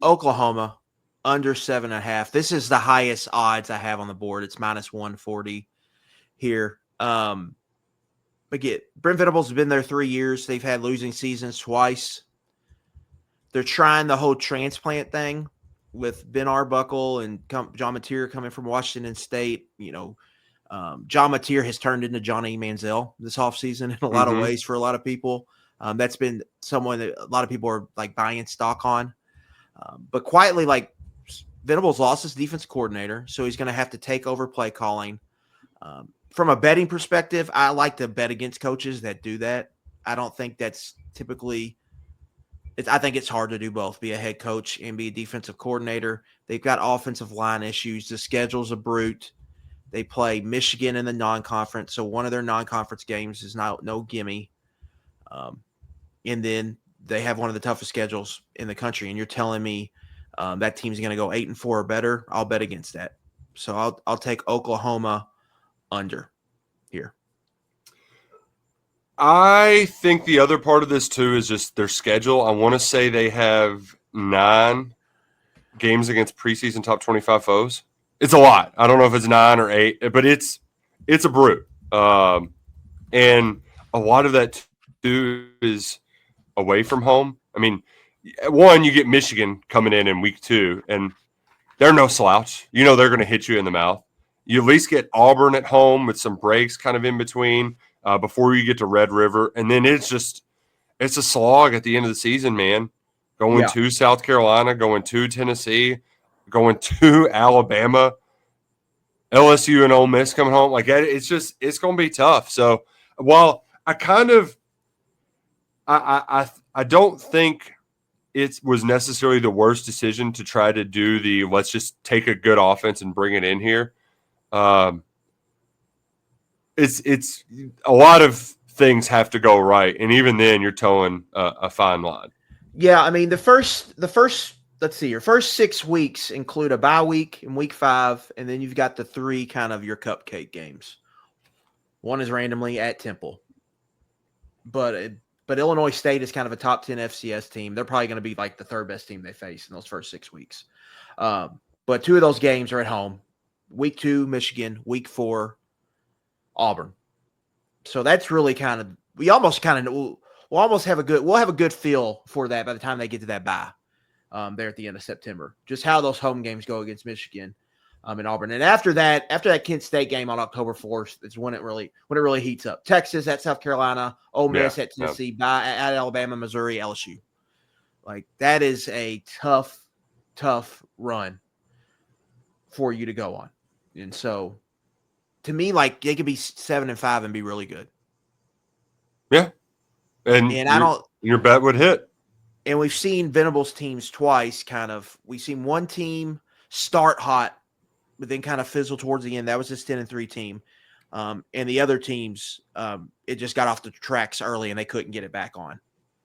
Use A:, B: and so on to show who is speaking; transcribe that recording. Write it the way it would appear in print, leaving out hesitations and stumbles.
A: Oklahoma under 7.5. This is the highest odds I have on the board. It's minus 140 here. Again, Brent Venables has been there 3 years. They've had losing seasons twice. They're trying the whole transplant thing with Ben Arbuckle and John Mateer coming from Washington State. John Mateer has turned into Johnny Manziel this offseason in a lot of ways for a lot of people. That's been someone that a lot of people are like buying stock on. But quietly, like Venables lost his defense coordinator, so he's going to have to take over play calling. From a betting perspective, I like to bet against coaches that do that. I don't think that's typically – I think it's hard to do both, be a head coach and be a defensive coordinator. They've got offensive line issues. The schedule's a brute. They play Michigan in the non-conference, so one of their non-conference games is no gimme. And then they have one of the toughest schedules in the country, and you're telling me that team's going to go 8-4 or better? I'll bet against that. So I'll take Oklahoma under here.
B: I think the other part of this too is just their schedule. I want to say they have 9 games against preseason top 25 foes. It's a lot. I don't know if it's 9 or 8, but it's a brute. And a lot of that too is away from home. I mean, one, you get Michigan coming in week 2, and they're no slouch. They're going to hit you in the mouth. You at least get Auburn at home with some breaks kind of in between before you get to Red River. And then it's a slog at the end of the season, man. Going to South Carolina, going to Tennessee, going to Alabama, LSU and Ole Miss coming home. Like, it's going to be tough. So while I don't think it was necessarily the worst decision to try to do let's just take a good offense and bring it in here. It's a lot of things have to go right, and even then, you're towing a fine line.
A: Yeah, I mean the first. Let's see. Your first 6 weeks include a bye week in week 5, and then you've got the 3 kind of your cupcake games. One is randomly at Temple, but Illinois State is kind of a top 10 FCS team. They're probably going to be like the 3rd best team they face in those first 6 weeks. But 2 of those games are at home. Week 2, Michigan. Week 4, Auburn. So that's really kind of we'll have a good feel for that by the time they get to that bye there at the end of September. Just how those home games go against Michigan and Auburn. And after that Kent State game on October 4th, is when it really heats up. Texas at South Carolina, Ole Miss at Tennessee, at Alabama, Missouri, LSU. Like that is a tough run for you to go on. And so, to me, like they could be 7-5 and be really good.
B: Yeah, and your bet would hit.
A: And we've seen Venables teams twice. We've seen one team start hot, but then kind of fizzle towards the end. That was this 10-3 team, and the other teams, it just got off the tracks early and they couldn't get it back on.